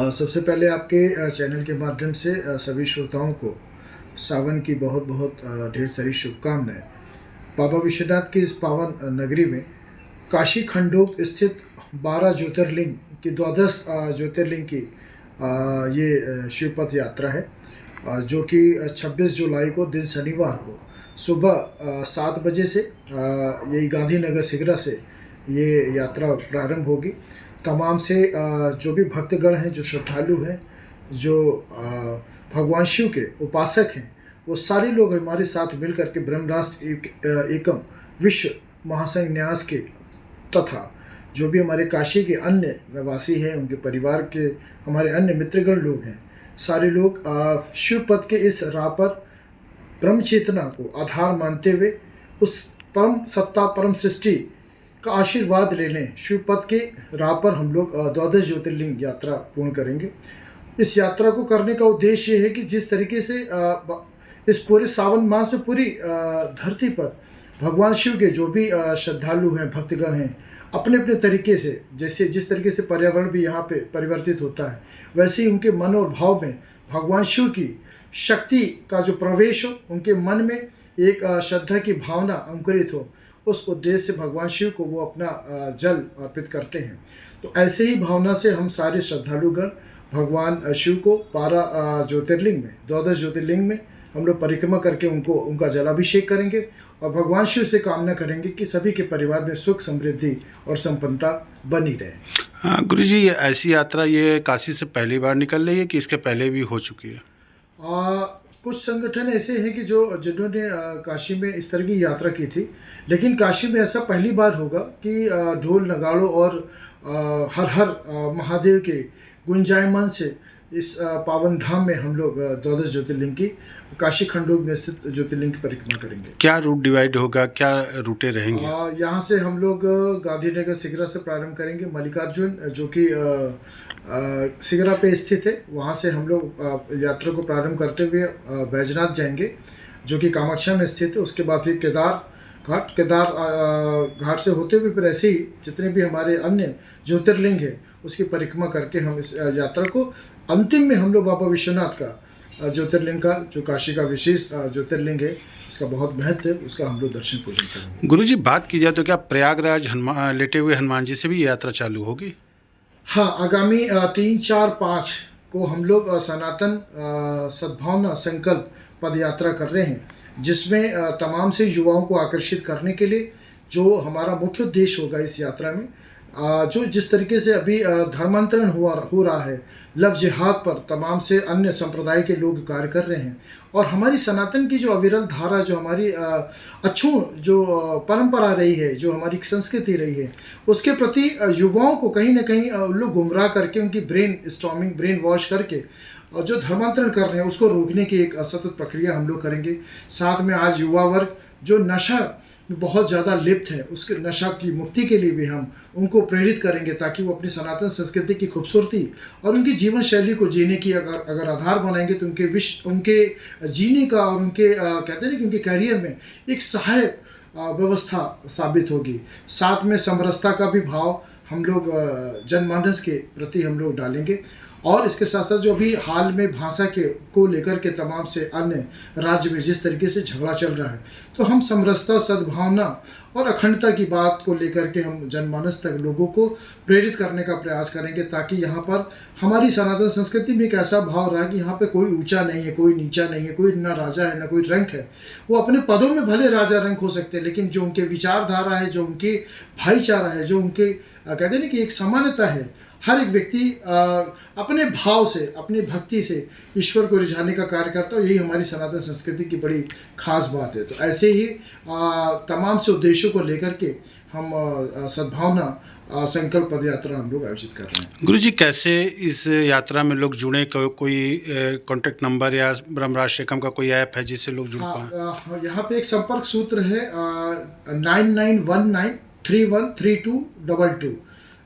सबसे पहले आपके चैनल के माध्यम से सभी श्रोताओं को सावन की बहुत बहुत ढेर सारी शुभकामनाएं। बाबा विश्वनाथ की इस पावन नगरी में काशी खंडोक्त स्थित 12 ज्योतिर्लिंग की द्वादश ज्योतिर्लिंग की ये शिवपथ यात्रा है, जो कि 26 जुलाई को दिन शनिवार को सुबह 7 बजे से यही गांधीनगर सिगरा से ये यात्रा प्रारंभ होगी। तमाम से जो भी भक्तगण हैं, जो श्रद्धालु हैं, जो भगवान शिव के उपासक हैं, वो सारे लोग हमारे साथ मिल करके ब्रह्म राष्ट्र एकम विश्व महासंघ न्यास के तथा जो भी हमारे काशी के अन्य निवासी हैं, उनके परिवार के हमारे अन्य मित्रगण लोग हैं, सारे लोग शिव पद के इस राह पर ब्रह्म चेतना को आधार मानते हुए उस परम सत्ता परम सृष्टि का आशीर्वाद लेने शिव पद के राह पर हम लोग 12 ज्योतिर्लिंग यात्रा पूर्ण करेंगे। इस यात्रा को करने का उद्देश्य ये है कि जिस तरीके से इस पूरे सावन मास में पूरी धरती पर भगवान शिव के जो भी श्रद्धालु हैं, भक्तगण हैं, अपने अपने तरीके से जैसे जिस तरीके से पर्यावरण भी यहाँ पे परिवर्तित होता है, वैसे ही उनके मन और भाव में भगवान शिव की शक्ति का जो प्रवेश हो, उनके मन में एक श्रद्धा की भावना अंकुरित हो, उस उद्देश्य से भगवान शिव को वो अपना जल अर्पित करते हैं। तो ऐसे ही भावना से हम सारे श्रद्धालुगण भगवान शिव को 12 ज्योतिर्लिंग में 12 ज्योतिर्लिंग में हम लोग परिक्रमा करके उनका जलाभिषेक करेंगे और भगवान शिव से कामना करेंगे कि सभी के परिवार में सुख समृद्धि और संपन्नता बनी रहे। गुरु जी, ये ऐसी यात्रा ये काशी से पहली बार निकल रही है कि इसके पहले भी हो चुकी है? कुछ संगठन ऐसे हैं कि जिन्होंने काशी में इस तरह की यात्रा की थी, लेकिन काशी में ऐसा पहली बार होगा कि ढोल नगाड़ों और हर हर महादेव के गुंजायमान से इस पावन धाम में हम लोग 12 ज्योतिर्लिंग की काशी खंडोग में स्थित ज्योतिर्लिंग की परिक्रमा करेंगे। क्या रूट डिवाइड होगा, क्या रूटें रहेंगे? यहाँ से हम लोग गांधीनगर सिगरा से प्रारंभ करेंगे। मल्लिकार्जुन जो कि सिगरा पे स्थित है, वहाँ से हम लोग यात्रा को प्रारंभ करते हुए बैजनाथ जाएंगे, जो कि कामाख्या में स्थित है। उसके बाद फिर केदार घाट से होते हुए फिर ऐसे ही जितने भी हमारे अन्य ज्योतिर्लिंग है उसकी परिक्रमा करके हम इस यात्रा को अंतिम में हम लोग बाबा विश्वनाथ का ज्योतिर्लिंग का जो काशी का विशेष ज्योतिर्लिंग है, इसका बहुत महत्व है, उसका हम लोग दर्शन पूजन करेंगे। गुरु जी, बात की जाए तो क्या प्रयागराज लेटे हुए हनुमान जी से भी यात्रा चालू होगी? हाँ, आगामी 3, 4, 5 को हम लोग सनातन सद्भावना संकल्प पद यात्रा कर रहे हैं, जिसमें तमाम से युवाओं को आकर्षित करने के लिए जो हमारा मुख्य उद्देश्य होगा इस यात्रा में, जो जिस तरीके से अभी धर्मांतरण हो रहा है, लव जिहाद पर तमाम से अन्य संप्रदाय के लोग कार्य कर रहे हैं, और हमारी सनातन की जो अविरल धारा, जो हमारी अच्छू जो परंपरा रही है, जो हमारी संस्कृति रही है, उसके प्रति युवाओं को कहीं ना कहीं लोग गुमराह करके उनकी ब्रेन वॉश करके और जो धर्मांतरण कर रहे हैं उसको रोकने की एक सतत प्रक्रिया हम लोग करेंगे। साथ में आज युवा वर्ग जो नशा बहुत ज़्यादा लिप्त है, उसके नशा की मुक्ति के लिए भी हम उनको प्रेरित करेंगे, ताकि वो अपनी सनातन संस्कृति की खूबसूरती और उनकी जीवन शैली को जीने की अगर आधार बनाएंगे तो उनके जीने का और उनके कहते हैं ना कि उनके करियर में एक सहायक व्यवस्था साबित होगी। साथ में समरसता का भी भाव हम लोग जनमानस के प्रति हम लोग डालेंगे, और इसके साथ साथ जो अभी हाल में भाषा को लेकर के तमाम से अन्य राज्य में जिस तरीके से झगड़ा चल रहा है, तो हम समरसता, सद्भावना और अखंडता की बात को लेकर के हम जनमानस तक लोगों को प्रेरित करने का प्रयास करेंगे, ताकि यहाँ पर हमारी सनातन संस्कृति में एक ऐसा भाव रहा कि यहाँ पे कोई ऊंचा नहीं है, कोई नीचा नहीं है, कोई ना राजा है ना कोई रंक है। वो अपने पदों में भले राजा रंक हो सकते हैं, लेकिन जो उनके विचारधारा है, जो उनके भाईचारा है, जो उनके कहते हैं ना कि एक समानता है, हर एक व्यक्ति अपने भाव से, अपनी भक्ति से ईश्वर को रिझाने का कार्य करता है। यही हमारी सनातन संस्कृति की बड़ी खास बात है। तो ऐसे ही तमाम से उद्देश्यों को लेकर के हम सद्भावना संकल्प पद यात्रा हम लोग आयोजित कर रहे हैं। गुरु जी, कैसे इस यात्रा में लोग जुड़े? कोई कॉन्टैक्ट नंबर या ब्रह्म राष्ट्र एकम का कोई ऐप है जिससे लोग जुड़ पाएं? यहाँ पे एक संपर्क सूत्र है 9919 313222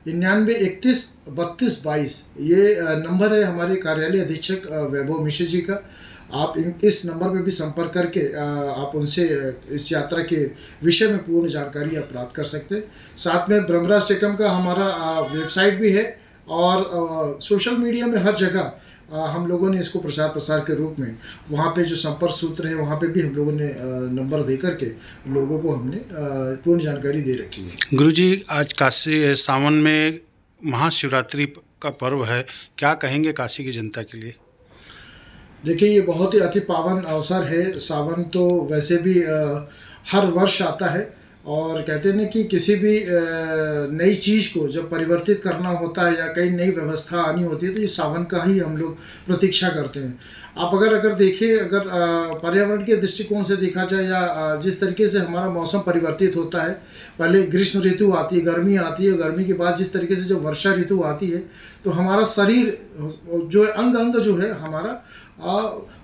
99313222। ये नंबर है हमारे कार्यालय अधीक्षक वैभव मिश्र जी का। आप इस नंबर पे भी संपर्क करके आप उनसे इस यात्रा के विषय में पूर्ण जानकारी आप प्राप्त कर सकते हैं। साथ में ब्रह्म राष्ट्र एकम का हमारा वेबसाइट भी है, और सोशल मीडिया में हर जगह हम लोगों ने इसको प्रचार प्रसार के रूप में वहाँ पे जो संपर्क सूत्र है वहाँ पे भी हम लोगों ने नंबर दे करके लोगों को हमने पूर्ण जानकारी दे रखी है। गुरुजी, आज काशी सावन में महाशिवरात्रि का पर्व है, क्या कहेंगे काशी की जनता के लिए? देखिए, ये बहुत ही अति पावन अवसर है। सावन तो वैसे भी हर वर्ष आता है और कहते हैं ना कि किसी भी नई चीज़ को जब परिवर्तित करना होता है या कई नई व्यवस्था आनी होती है तो ये सावन का ही हम लोग प्रतीक्षा करते हैं। आप अगर देखें, अगर पर्यावरण के दृष्टिकोण से देखा जाए या जिस तरीके से हमारा मौसम परिवर्तित होता है, पहले ग्रीष्म ऋतु आती है, गर्मी आती है, गर्मी के बाद जिस तरीके से जब वर्षा ऋतु आती है तो हमारा शरीर जो है अंग जो है हमारा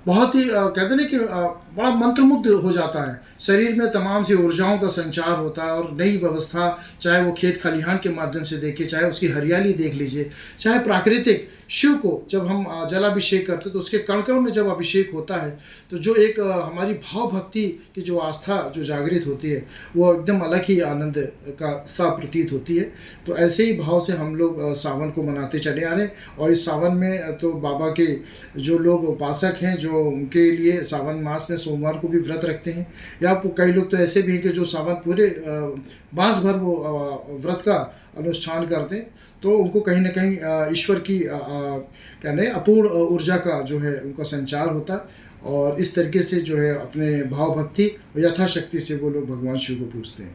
बहुत ही कहते हैं ना कि बड़ा मंत्रमुग्ध हो जाता है। शरीर में तमाम सी ऊर्जाओं का संचार होता है और नई व्यवस्था, चाहे वो खेत खलिहान के माध्यम से देखिए, चाहे उसकी हरियाली देख लीजिए, चाहे प्राकृतिक शिव को जब हम जलाभिषेक करते तो उसके कण कण में जब अभिषेक होता है तो जो एक हमारी भाव भक्ति की जो आस्था जो जागृत होती है वो एकदम अलग ही आनंद का सा प्रतीत होती है। तो ऐसे ही भाव से हम लोग सावन को मनाते चले आ रहे हैं। और इस सावन में तो बाबा के जो लोग उपासक हैं, जो उनके लिए सावन मास में सोमवार को भी व्रत रखते हैं, या कई लोग तो ऐसे भी हैं कि जो सावन पूरे मास भर वो व्रत का अनुष्ठान करते हैं, तो उनको कहीं ना कहीं ईश्वर की कहने अपूर्ण ऊर्जा का जो है उनका संचार होता है और इस तरीके से जो है अपने भाव भक्ति और यथाशक्ति से वो लोग भगवान शिव को पूजते हैं।